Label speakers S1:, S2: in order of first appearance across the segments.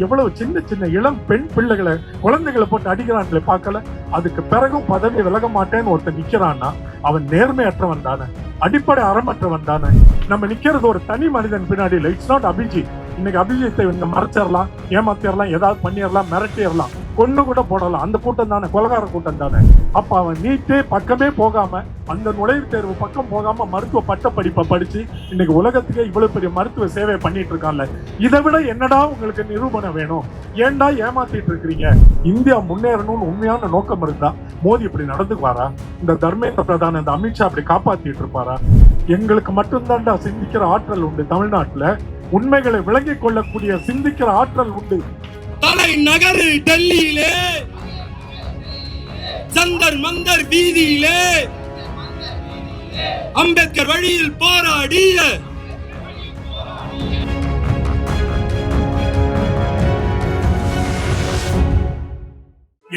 S1: எவ்வளவு சின்ன சின்ன இளம் பெண் பிள்ளைகளை குழந்தைகளை போட்டு அடிக்கிறான்களே பார்க்கல. அதுக்கு பிறகும் பதவி விலக மாட்டேன்னு ஒருத்தர் நிக்கிறான்னா அவன் நேர்மையற்றவன் தானே, அடிப்படை அறமற்றவன் தானே. நம்ம நிக்கிறது ஒரு தனி மனிதன் பின்னாடி இல்லை. It's not Abhijit. இன்னைக்கு அபிஜித்தை மறைச்சிடலாம், ஏமாத்திடலாம், ஏதாவது பண்ணிடலாம், மிரட்டிடலாம், கொண்டு கூட போடலாம். அந்த கூட்டம் தானே கொலகார கூட்டம் தானே. அப்ப அவன் நீட்டே பக்கமே போகாம, அந்த நுழைவுத் தேர்வு பக்கம் போகாம மருத்துவ பட்ட படிப்பை படிச்சு இன்னைக்கு உலகத்துக்கே இவ்வளவு பெரிய மருத்துவ சேவை பண்ணிட்டு இருக்கான்ல. இதை விட என்னடா உங்களுக்கு நிரூபணம் வேணும்? ஏன்டா ஏமாத்திட்டு இருக்கிறீங்க? இந்தியா முன்னேறணும்னு உண்மையான நோக்கம் இருந்தா மோடி இப்படி நடந்துக்குவாரா? இந்த தர்மேந்திர பிரதான், இந்த அமித்ஷா அப்படி காப்பாத்திட்டு இருப்பாரா? எங்களுக்கு மட்டும்தான்டா சிந்திக்கிற ஆற்றல் உண்டு. தமிழ்நாட்டுல உண்மைகளை விளங்கிக் கொள்ளக்கூடிய சிந்திக்கிற ஆற்றல் உண்டு.
S2: தலைநகர் டெல்லியிலே, ஜந்தர் மந்தர் வீதியிலே, அம்பேத்கர் வழியில் போராடிய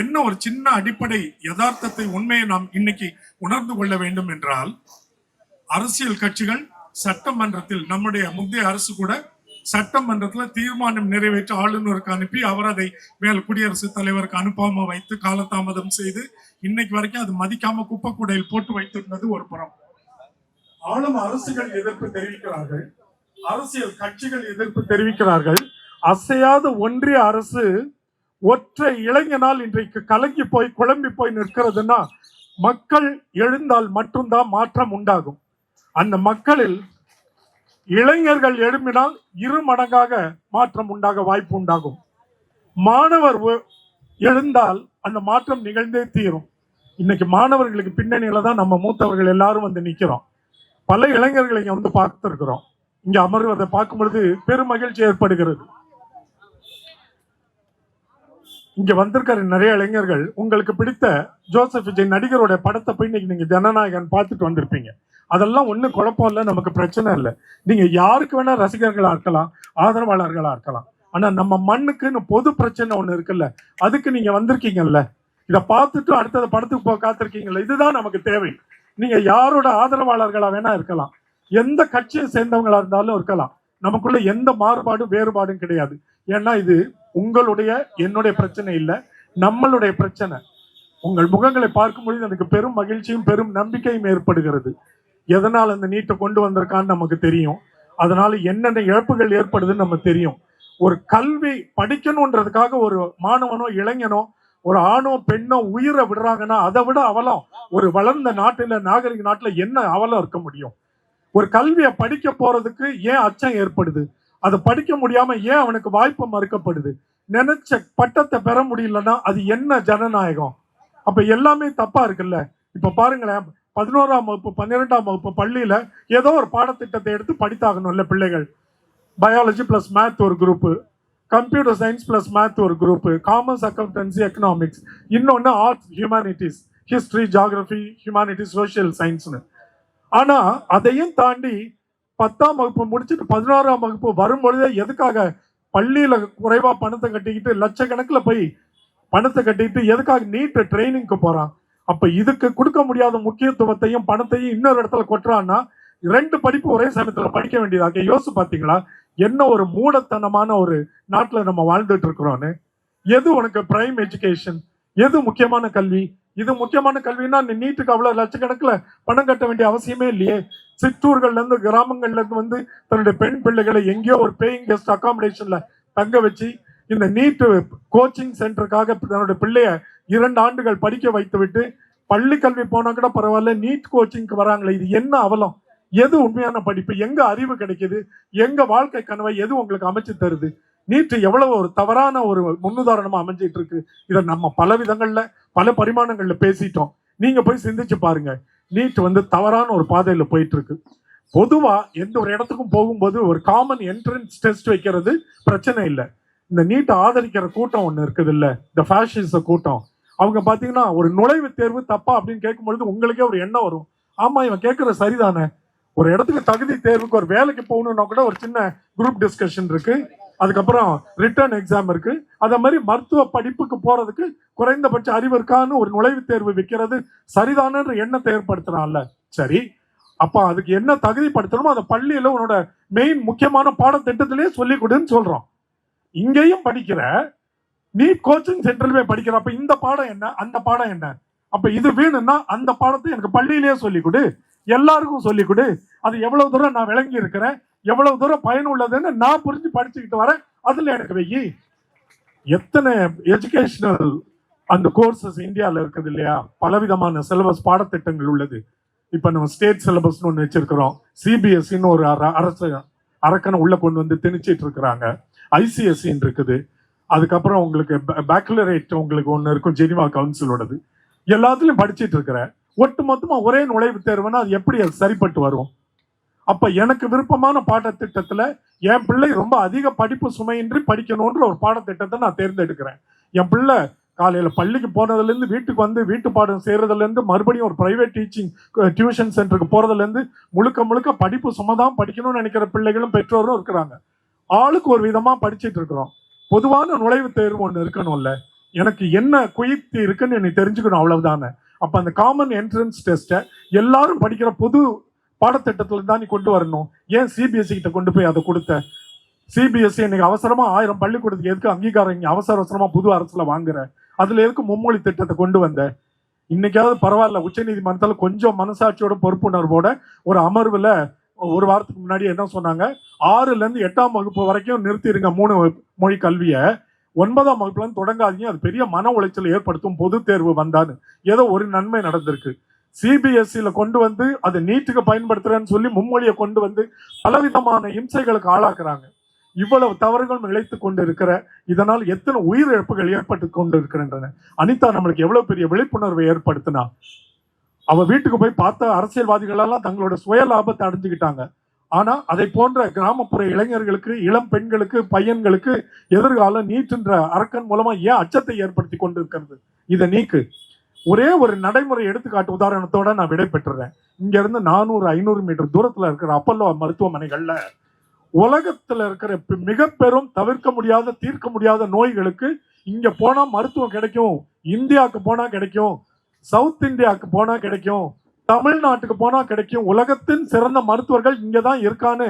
S1: என்ன ஒரு சின்ன அடிப்படை யதார்த்தத்தை, உண்மையை நாம் இன்னைக்கு உணர்ந்து கொள்ள வேண்டும் என்றால், அரசியல் கட்சிகள் சட்டமன்றத்தில், நம்முடைய முந்தைய அரசு கூட சட்டமன்றத்தில் தீர்மானம் நிறைவேற்றி ஆளுநருக்கு அனுப்பி அவர் அதை மேல் குடியரசுத் தலைவருக்கு அனுப்பாம வைத்து காலதாமதம் செய்து இன்னைக்கு வரைக்கும் அது மதிக்காம குப்பை கூடையில் போட்டு வைத்திருந்தது ஒரு புறம். ஆளும் அரசுகள் எதிர்ப்பு தெரிவிக்கிறார்கள், அரசியல் கட்சிகள் எதிர்ப்பு தெரிவிக்கிறார்கள். அசையாத ஒன்றிய அரசு ஒற்றை இளைஞனால் இன்றைக்கு கலங்கி போய் குழம்பி போய் நிற்கிறதுனா, மக்கள் எழுந்தால் மட்டும்தான் மாற்றம் உண்டாகும். அந்த மக்களில் இளைஞர்கள் எழும்பினால் 2 மடங்காக மாற்றம் உண்டாக வாய்ப்பு உண்டாகும். மாணவர் எழுந்தால் அந்த மாற்றம் நிகழ்ந்தே தீரும். இன்னைக்கு மாணவர்களுக்கு பின்னணியில தான் நம்ம மூத்தவர்கள் எல்லாரும் வந்து நிக்கிறோம். பல இளைஞர்களை இங்க வந்து பார்த்திருக்கிறோம். இங்க அமர்வதை பார்க்கும் பொழுது பெரும் மகிழ்ச்சி ஏற்படுகிறது. இங்க வந்திருக்கிற நிறைய இளைஞர்கள் உங்களுக்கு பிடித்த ஜோசப் விஜய் நடிகரோட படத்தை போய் இன்னைக்கு நீங்க ஜனநாயகன் பார்த்துட்டு வந்திருப்பீங்க. அதெல்லாம் ஒன்றும் குழப்பம் இல்லை, நமக்கு பிரச்சனை இல்லை. நீங்க யாருக்கு வேணா ரசிகர்களா இருக்கலாம், ஆதரவாளர்களா இருக்கலாம். ஆனா நம்ம மண்ணுக்குன்னு பொது பிரச்சனை ஒண்ணு இருக்குல்ல, அதுக்கு நீங்க வந்திருக்கீங்கல்ல. இதை பார்த்துட்டு அடுத்தது படத்துக்கு போக காத்திருக்கீங்கல்ல, இதுதான் நமக்கு தேவை. நீங்க யாரோட ஆதரவாளர்களா வேணா இருக்கலாம், எந்த கட்சியை சேர்ந்தவங்களா இருந்தாலும் இருக்கலாம். நமக்குள்ள எந்த மாறுபாடும் வேறுபாடும் கிடையாது. ஏன்னா இது உங்களுடைய என்னுடைய பிரச்சனை இல்லை, நம்மளுடைய பிரச்சனை. உங்கள் முகங்களை பார்க்கும் பொழுது எனக்கு பெரும் மகிழ்ச்சியும் பெரும் நம்பிக்கையும் ஏற்படுகிறது. எதனால் அந்த நீட்டை கொண்டு வந்திருக்கான்னு நமக்கு தெரியும். அதனால என்னென்ன இழப்புகள் ஏற்படுதுன்னு நமக்கு தெரியும். ஒரு கல்வி படிக்கணும்ன்றதுக்காக ஒரு மாணவனோ இளைஞனோ ஒரு ஆணோ பெண்ணோ உயிரை விடுறாங்கன்னா அதை விட அவலம் ஒரு வளர்ந்த நாட்டுல, நாகரிக நாட்டுல என்ன அவலம் இருக்க முடியும்? ஒரு கல்வியை படிக்க போறதுக்கு ஏன் அச்சம் ஏற்படுது? அதை படிக்க முடியாம ஏன் அவனுக்கு வாய்ப்பு மறுக்கப்படுது? நினைச்ச பட்டத்தை பெற முடியலன்னா அது என்ன ஜனநாயகம்? அப்ப எல்லாமே தப்பா இருக்குல்ல. இப்ப பாருங்களேன், 11ஆம் வகுப்பு 12ஆம் வகுப்பு பள்ளியில ஏதோ ஒரு பாடத்திட்டத்தை எடுத்து படித்தாகணும்ல பிள்ளைகள். பயாலஜி பிளஸ் மேத் ஒரு group, computer science plus math ஒரு குரூப், காமர்ஸ், அக்கௌண்டன்சி, எக்கனாமிக்ஸ், இன்னொன்னு arts, humanities, history, geography, humanities, social சயின்ஸ்னு. ஆனா அதையும் தாண்டி 10ஆம் வகுப்பு முடிச்சுட்டு 11ஆம் வகுப்பு வரும்பொழுதே எதுக்காக பள்ளியில குறைவா பணத்தை கட்டிக்கிட்டு லட்சக்கணக்கில் போய் பணத்தை கட்டிட்டு எதுக்காக நீட் ட்ரைனிங்க்கு போறான்? அப்ப இதுக்கு கொடுக்க முடியாத முக்கியத்துவத்தையும் பணத்தையும் இன்னொரு இடத்துல கொட்டுறான்னா 2 படிப்பு ஒரே சமயத்துல படிக்க வேண்டியதாக. யோசிச்சு பாத்தீங்களா என்ன ஒரு மூடத்தனமான ஒரு நாட்டுல நம்ம வாழ்ந்துட்டு இருக்கிறோன்னு? எது உனக்கு பிரைம் எஜுகேஷன்? எது முக்கியமான கல்வி? இது முக்கியமான கல்வின்னா நீ நீட்டுக்கு அவ்வளவு லட்சக்கணக்கில் பணம் கட்ட வேண்டிய அவசியமே இல்லையே. சிற்றூர்கள்ல இருந்து கிராமங்கள்ல இருந்து வந்து தன்னுடைய பெண் பிள்ளைகளை எங்கேயோ ஒரு பேயிங் கெஸ்ட் அகாமடேஷன்ல தங்க வச்சு இந்த நீட் கோச்சிங் சென்டருக்காக தன்னுடைய பிள்ளைய 2 ஆண்டுகள் படிக்க வைத்து விட்டு பள்ளி கல்வி போனா கூட பரவாயில்ல, நீட் கோச்சிங்க்கு வராங்களே, இது என்ன அவலம்? எது உண்மையான படிப்பு? எங்க அறிவு கிடைக்குது? எங்க வாழ்க்கை கனவை எது உங்களுக்கு அமைச்சு தருது? நீட் எவ்வளவு ஒரு தவறான ஒரு முன்னுதாரணமா அமைஞ்சிட்டு இருக்கு. இதை நம்ம பல விதங்கள்ல பல பரிமாணங்கள்ல பேசிட்டோம். நீங்க போய் சிந்திச்சு பாருங்க. நீட் தவறான ஒரு பாதையில போயிட்டு இருக்கு. பொதுவா எந்த ஒரு இடத்துக்கும் போகும்போது ஒரு காமன் என்ட்ரன்ஸ் டெஸ்ட் வைக்கிறது பிரச்சனை இல்லை. இந்த நீட்டை ஆதரிக்கிற கூட்டம் ஒண்ணு இருக்குது இல்ல, இந்த ஃபேஷிச கூட்டம், அவங்க பாத்தீங்கன்னா ஒரு நுழைவுத் தேர்வு தப்பா அப்படின்னு கேட்கும் பொழுது உங்களுக்கே ஒரு எண்ணம் வரும், ஆமா இவன் கேட்கறது சரிதானே. ஒரு இடத்துக்கு தகுதி தேர்வுக்கு ஒரு வேலைக்கு போகணும்னா கூட ஒரு சின்ன குரூப் டிஸ்கஷன் இருக்கு, அதுக்கப்புறம் ரிட்டர்ன் எக்ஸாம் இருக்கு. அதே மாதிரி மருத்துவ படிப்புக்கு போறதுக்கு குறைந்தபட்ச அறிவு இருக்கான்னு ஒரு நுழைவுத் தேர்வு வைக்கிறது சரிதானன்ற எண்ணத்தை ஏற்படுத்துறான்ல. சரி, அப்ப அதுக்கு என்ன தகுதிப்படுத்தணுமோ அதை பள்ளியில உன்னோட மெயின் முக்கியமான பாடத்திட்டத்திலேயே சொல்லி கொடுன்னு சொல்றோம். இங்கேயும் படிக்கிற, நீ கோச்சிங் சென்டர்ல போய் படிக்கிற. அப்ப இந்த பாடம் என்ன, அந்த பாடம் என்ன? அப்ப இது வேணும்னா அந்த பாடத்தை எனக்கு பள்ளியிலேயே சொல்லிக் கொடு, எல்லாருக்கும் சொல்லிக் கொடு. அது எவ்வளவு தூரம் நான் விளங்கி இருக்கிறேன், எவ்வளவு தூரம் பயனுள்ளதுன்னு நான் புரிஞ்சு படிச்சுக்கிட்டு வரேன், அதுல எனக்கு வெயி. எத்தனை எஜுகேஷனல் அந்த கோர்சஸ் இந்தியாவில் இருக்குது இல்லையா? பலவிதமான சிலபஸ் பாடத்திட்டங்கள் உள்ளது. இப்ப நம்ம ஸ்டேட் சிலபஸ்னு ஒன்று வச்சிருக்கிறோம், சிபிஎஸ்சின்னு ஒரு அரசு அரக்கனை உள்ள கொண்டு வந்து திணிச்சிட்டு இருக்கிறாங்க, ஐசிஎஸ்சின்னு இருக்குது. அதுக்கப்புறம் உங்களுக்கு பேக்குலரேட் உங்களுக்கு ஒன்று இருக்கும், ஜெனிவா கவுன்சிலோடது. எல்லாத்துலயும் படிச்சுட்டு இருக்கிற ஒட்டு மொத்தமா ஒரே நுழைவுத் தேர்வுன்னா அது எப்படி அது சரிப்பட்டு வரும்? அப்ப எனக்கு விருப்பமான பாடத்திட்டத்துல என் பிள்ளை ரொம்ப அதிக படிப்பு சுமையின்றி படிக்கணும்ன்ற ஒரு பாடத்திட்டத்தை நான் தேர்ந்தெடுக்கிறேன். என் பிள்ளை காலையில பள்ளிக்கு போனதுல இருந்து வீட்டுக்கு வந்து வீட்டு பாடம் செய்யறதுல இருந்து மறுபடியும் ஒரு பிரைவேட் டியூஷன் சென்டருக்கு போறதுல இருந்து முழுக்க முழுக்க படிப்பு சுமைதான் படிக்கணும்னு நினைக்கிற பிள்ளைகளும் பெற்றோரும் இருக்கிறாங்க. ஆளுக்கு ஒரு விதமா படிச்சுட்டு இருக்கிறோம். பொதுவான நுழைவுத் தேர்வு ஒண்ணு இருக்கணும்ல, எனக்கு என்ன குயிர்த்தி இருக்குன்னு நீ தெரிஞ்சுக்கணும், அவ்வளவுதானே. அப்ப அந்த காமன் என்ட்ரன்ஸ் டெஸ்ட்டை எல்லாரும் படிக்கிற பொது பாடத்திட்டத்துல தான் நீ கொண்டு வரணும். ஏன் சிபிஎஸ்சி கிட்ட கொண்டு போய் அதை கொடுத்த? சிபிஎஸ்சி இன்னைக்கு அவசரமா 1000 பள்ளிக்கூடத்துக்கு எதுக்கு அங்கீகாரம் இங்க அவசரமா புது அரசுல வாங்குற? அதுல எதுக்கு மும்மொழி திட்டத்தை கொண்டு வந்த? இன்னைக்காவது பரவாயில்ல, உச்ச நீதிமன்றத்துல கொஞ்சம் மனசாட்சியோட பொறுப்புணர்வோட ஒரு அமர்வுல ஒரு வாரத்துக்கு முன்னாடி என்ன சொன்னாங்க, 6ல இருந்து 8ஆம் வகுப்பு வரைக்கும் நிறுத்திடுங்க 3 மொழி கல்வியை, 9ஆம் வகுப்புல இருந்து தொடங்காதீங்க, அது பெரிய மன உளைச்சல் ஏற்படுத்தும் பொது தேர்வு வந்தான்னு. ஏதோ ஒரு நன்மை நடந்திருக்கு. சிபிஎஸ்சியில கொண்டு வந்து அதை நீட்டுக்கு பயன்படுத்துறேன்னு சொல்லி மும்மொழியை கொண்டு வந்து பலவிதமான இம்சைகளுக்கு ஆளாக்குறாங்க. இவ்வளவு தவறுகளும் இழைத்து கொண்டு இருக்கிற, இதனால் எத்தனை உயிரிழப்புகள் ஏற்பட்டு கொண்டு இருக்கின்றன. அனிதா நம்மளுக்கு எவ்வளவு பெரிய விழிப்புணர்வை ஏற்படுத்தினா. அவ வீட்டுக்கு போய் பார்த்த அரசியல்வாதிகள் எல்லாம் தங்களோட சுய லாபத்தை அடைஞ்சுக்கிட்டாங்க. ஆனா அதை போன்ற கிராமப்புற இளைஞர்களுக்கு, இளம் பெண்களுக்கு, பையன்களுக்கு எதிர்காலம் நீட்டுன்ற அரக்கன் மூலமா ஏன் அச்சத்தை ஏற்படுத்தி கொண்டு இருக்கிறது? இதை நீக்கு. ஒரே ஒரு நடைமுறை எடுத்துக்காட்டு உதாரணத்தோட நான் விடை பெற்றுறேன். இங்க இருந்து 400-500 மீட்டர் தூரத்துல இருக்கிற அப்பல்லோ மருத்துவமனைகள்ல உலகத்துல இருக்கிற மிக பெரும் தவிர்க்க முடியாத, தீர்க்க முடியாத நோய்களுக்கு இங்க போனா மருத்துவம் கிடைக்கும். இந்தியாவுக்கு போனா கிடைக்கும், சவுத் இந்தியாவுக்கு போனா கிடைக்கும், தமிழ்நாட்டுக்கு போனா கிடைக்கும். உலகத்தின் சிறந்த மருத்துவர்கள் இங்கதான் இருக்கான்னு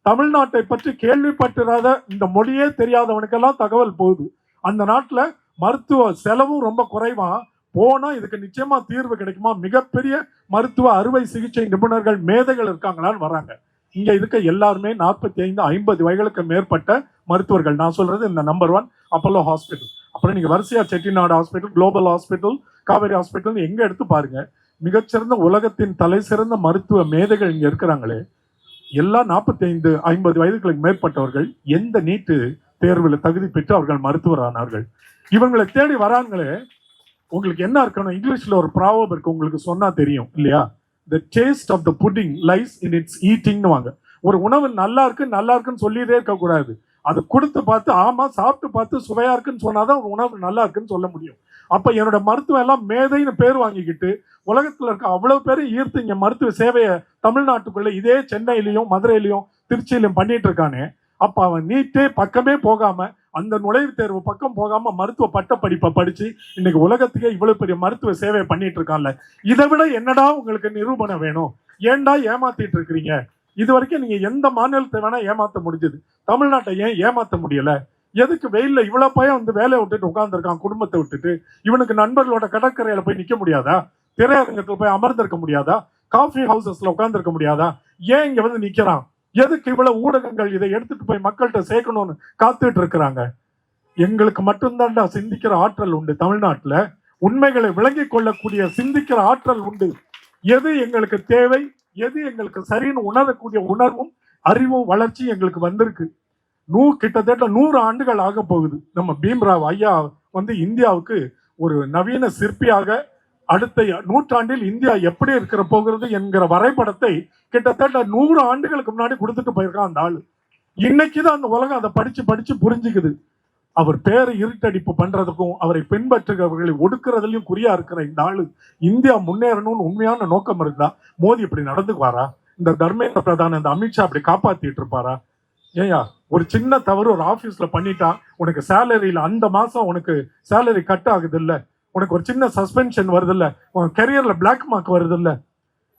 S1: தமிழ்நாட்டை பற்றி கேள்விப்பட்டிராத, இந்த மொழியே தெரியாதவனுக்கெல்லாம் தகவல் போகுது. அந்த நாட்டுல மருத்துவ செலவும் ரொம்ப குறைவா, போனா இதுக்கு நிச்சயமா தீர்வு கிடைக்குமா, மிகப்பெரிய மருத்துவ அறுவை சிகிச்சை நிபுணர்கள் மேதைகள் இருக்காங்களான்னு வராங்க. இங்க இருக்க எல்லாருமே 45-50 வயதுக்கு மேற்பட்ட மருத்துவர்கள். நான் சொல்றது இந்த நம்பர் 1 அப்பல்லோ ஹாஸ்பிட்டல். அப்புறம் நீங்க வரிசையா Chettinad hospital, global hospital, Kaveri hospital எங்க எடுத்து பாருங்க, மிகச்சிறந்த உலகத்தின் தலை சிறந்த மருத்துவ மேதைகள் இங்க இருக்கிறாங்களே, எல்லா 45-50 வயதுகளுக்கு மேற்பட்டவர்கள் எந்த நீட்டு தேர்வில் தகுதி பெற்று அவர்கள் மருத்துவர் ஆனார்கள். இவங்களை தேடி வராங்களே. உங்களுக்கு என்ன இருக்கணும், இங்கிலீஷ்ல ஒரு ப்ராவர்ப் இருக்கு, உங்களுக்கு சொன்னா தெரியும் இல்லையா? The taste of the pudding lies in its eating. ஒரு உணவு நல்லா இருக்குன்னு சொல்லிட்டே இருக்க கூடாது. அது கொடுத்து பார்த்து, ஆமா சாப்பிட்டு பார்த்து சுவையா இருக்குன்னு சொன்னாதான் ஒரு உணவு நல்லா இருக்குன்னு சொல்ல முடியும். அப்ப என்னோட மருத்துவம் எல்லாம் மேதைன்னு பேர் வாங்கிக்கிட்டு உலகத்துல இருக்க அவ்வளவு பேரும் ஈர்த்து இங்க மருத்துவ சேவையை தமிழ்நாட்டுக்குள்ள இதே சென்னையிலையும் மதுரையிலையும் திருச்சியிலையும் பண்ணிட்டு இருக்கானே. அப்ப அவன் நீட்டே பக்கமே போகாம, அந்த நுழைவுத் தேர்வு பக்கம் போகாம மருத்துவ பட்ட படிப்பை படிச்சு இன்னைக்கு உலகத்துக்கே இவ்வளவு பெரிய மருத்துவ சேவையை பண்ணிட்டு இருக்கான்ல. இதை விட என்னடா உங்களுக்கு நிரூபணம் வேணும்? ஏன்டா ஏமாத்திட்டு இருக்கிறீங்க? இது வரைக்கும் நீங்க எந்த மாநிலத்தை வேணா ஏமாத்த முடிஞ்சது, தமிழ்நாட்டை ஏன் ஏமாத்த முடியல? எதுக்கு வெயில்ல இவ்வளவு பையன் வந்து வேலையை விட்டுட்டு உட்கார்ந்துருக்கான், குடும்பத்தை விட்டுட்டு? இவனுக்கு நண்பர்களோட கடற்கரையில போய் நிக்க முடியாதா? திரையரங்கத்துல போய் அமர்ந்திருக்க முடியாதா? காஃபி ஹவுசஸ்ல உட்கார்ந்துருக்க முடியாதா? ஏன் இங்க வந்து நிக்கிறான்? எதுக்கு இவ்வளவு ஊடகங்கள் இதை எடுத்துட்டு போய் மக்கள்கிட்ட சேர்க்கணும்னு காத்துட்டு இருக்கிறாங்க? எங்களுக்கு மட்டும்தான்டா சிந்திக்கிற ஆற்றல் உண்டு தமிழ்நாட்டுல. உண்மைகளை விளங்கி கொள்ளக்கூடிய சிந்திக்கிற ஆற்றல் உண்டு. எது எங்களுக்கு தேவை, எது எங்களுக்கு சரின்னு உணரக்கூடிய உணர்வும் அறிவும் வளர்ச்சி எங்களுக்கு வந்திருக்கு. கிட்டத்தட்ட 100 ஆண்டுகள் ஆக போகுது. நம்ம பீம்ராவ் ஐயா வந்து இந்தியாவுக்கு ஒரு நவீன சிற்பியாக அடுத்த நூற்றாண்டில் இந்தியா எப்படி இருக்கிற போகிறது என்கிற வரைபடத்தை கிட்டத்தட்ட 100 ஆண்டுகளுக்கு முன்னாடி கொடுத்துட்டு போயிருக்கான் அந்த ஆளு. இன்னைக்குதான் அந்த உலகம் அதை படிச்சு புரிஞ்சுக்குது. அவர் பேரை இருட்டடிப்பு பண்றதுக்கும் அவரை பின்பற்றுகிறவர்களை ஒடுக்குறதுலயும் குறியா இருக்கிற இந்த ஆளு இந்தியா முன்னேறணும்னு உண்மையான நோக்கம் இருந்தா மோடி இப்படி நடந்துக்குவாரா? இந்த தர்மேந்திர பிரதான், இந்த அமித்ஷா அப்படி காப்பாத்திட்டு இருப்பாரா? ஏயா, ஒரு சின்ன தவறு ஒரு ஆபீஸ்ல பண்ணிட்டா உனக்கு சேலரியில அந்த மாசம் உனக்கு சேலரி கட் ஆகுது இல்ல, உனக்கு ஒரு சின்ன சஸ்பென்ஷன் வருது இல்ல, உன் கெரியர்ல பிளாக் மார்க் வருது இல்ல,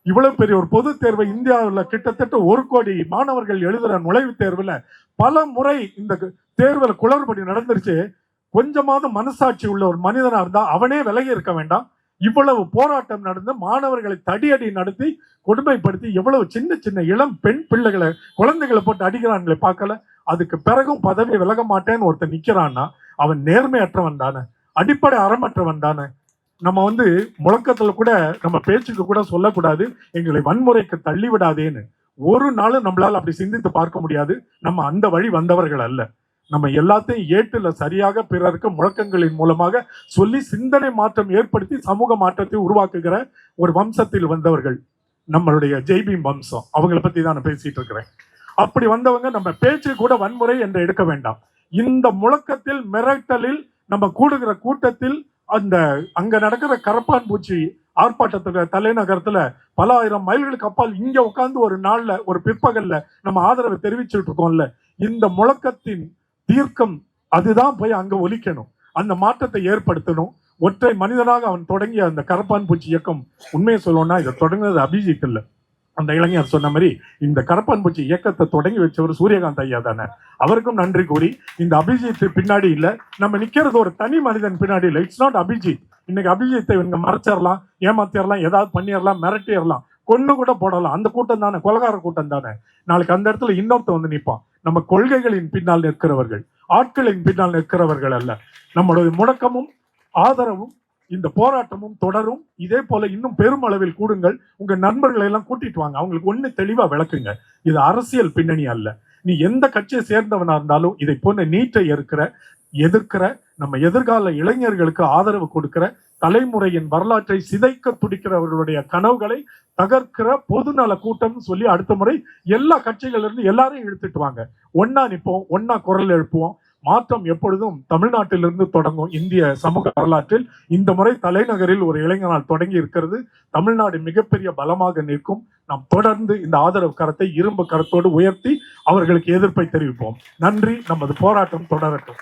S1: இவ்வளவு பெரிய ஒரு பொது தேர்வை இந்தியாவில் கிட்டத்தட்ட 1 கோடி மாணவர்கள் எழுதுற நுழைவுத் தேர்வுல பல முறை இந்த தேர்வுல குளறுபடி நடந்துருச்சு. கொஞ்சமாவது மனசாட்சி உள்ள ஒரு மனிதனா இருந்தா அவனே விலகி இருக்க வேண்டாம். இவ்வளவு போராட்டம் நடந்து மாணவர்களை தடியடி நடத்தி கொடுமைப்படுத்தி எவ்வளவு சின்ன சின்ன இளம் பெண் பிள்ளைகளை குழந்தைகளை போட்டு அடிக்கிறான்களை பார்க்கல. அதுக்கு பிறகும் பதவி விலக மாட்டேன்னு ஒருத்தன் நிக்கிறான்னா அவன் நேர்மையற்றவன் தானே, அடிப்படை அறமற்றவன் தானே. நம்ம முழக்கத்துல கூட நம்ம பேச்சுக்கு கூட சொல்லக்கூடாது எங்களை வன்முறைக்கு தள்ளி விடாதேன்னு. ஒரு நாளும் நம்மளால அப்படி சிந்தித்து பார்க்க முடியாது. நம்ம அந்த வழி வந்தவர்கள் அல்ல. நம்ம எல்லாத்தையும் ஏட்டுல சரியாக பிறருக்கு முழக்கங்களின் மூலமாக சொல்லி சிந்தனை மாற்றம் ஏற்படுத்தி சமூக மாற்றத்தை உருவாக்குகிற ஒரு வம்சத்தில் வந்தவர்கள் நம்மளுடைய ஜெய்பீம் வம்சம். அவங்களை பத்தி தான் நான் பேசிட்டு இருக்கிறேன். அப்படி வந்தவங்க நம்ம பேச்சு கூட வன்முறை என்று எடுக்க வேண்டாம். இந்த முழக்கத்தில் மிரட்டலில் நம்ம கூடுகிற கூட்டத்தில் அங்க நடக்கிற கரப்பான் பூச்சி ஆர்ப்பாட்டத்துல தலைநகரத்துல பல ஆயிரம் மைல்களுக்கு அப்பால் இங்க உட்கார்ந்து ஒரு நாள்ல ஒரு பிற்பகல்ல நம்ம ஆதரவை தெரிவிச்சுட்டு இருக்கோம்ல. இந்த முழக்கத்தின் தீர்க்கம் அதுதான் போய் அங்க ஒலிக்கணும். அந்த மாற்றத்தை ஏற்படுத்தணும். ஒற்றை மனிதனாக அவன் தொடங்கிய அந்த கரப்பான் பூச்சி இயக்கம், உண்மையை சொல்லணும்னா இதை தொடங்கினது அபிஜித் இல்ல. அந்த இளைஞர் சொன்ன மாதிரி இந்த கரப்பான் பூச்சி இயக்கத்தை தொடங்கி வச்சவர் சூரியகாந்த் ஐயா தானே. அவருக்கும் நன்றி கூறி, இந்த அபிஜித் பின்னாடி இல்ல, நம்ம நிக்கிறது ஒரு தனி மனிதன் பின்னாடி இல்ல. It's not Abhijit. இன்னைக்கு அபிஜித்தை இவங்க மறைச்சிடலாம், ஏமாத்திரலாம், ஏதாவது பண்ணிடலாம், மிரட்டிடலாம், கொண்டு கூட போடலாம். அந்த கூட்டம் தானே கொலகார கூட்டம் தானே. நாளைக்கு அந்த இடத்துல இன்னொருத்த நிற்பான். நம்ம கொள்கைகளின் பின்னால் நிற்கிறவர்கள், ஆட்களின் பின்னால் நிற்கிறவர்கள் அல்ல. நம்மளுடைய முழக்கமும் ஆதரவும் இந்த போராட்டமும் தொடரும். இதே போல இன்னும் பெருமளவில் கூடுங்கள். உங்க நண்பர்களை எல்லாம் கூட்டிட்டு வாங்க. அவங்களுக்கு ஒண்ணு தெளிவா விளக்குங்க. இது அரசியல் பின்னணி அல்ல. நீ எந்த கட்சியை சேர்ந்தவனா இருந்தாலும் இதை போன்ற நீட்டை எதிர்க்கிற நம்ம எதிர்கால இளைஞர்களுக்கு ஆதரவு கொடுக்கிற, தலைமுறையின் வரலாற்றை சிதைக்க துடிக்கிறவர்களுடைய கனவுகளை தகர்க்கிற பொதுநல கூட்டம் சொல்லி அடுத்த முறை எல்லா கட்சிகள்ல இருந்து எல்லாரையும் இழுத்துட்டு வாங்க. ஒன்னா நிற்போம், ஒன்னா குரல் எழுப்புவோம். மாற்றம் எப்பொழுதும் தமிழ்நாட்டிலிருந்து தொடங்கும். இந்திய சமூக வரலாற்றில் இந்த முறை தலைநகரில் ஒரு இளைஞனால் தொடங்கி இருக்கிறது. தமிழ்நாடு மிகப்பெரிய பலமாக நிற்கும். நாம் தொடர்ந்து இந்த ஆதரவு கரத்தை இரும்பு கரத்தோடு உயர்த்தி அவர்களுக்கு எதிர்ப்பை தெரிவிப்போம். நன்றி. நமது போராட்டம் தொடரட்டும்.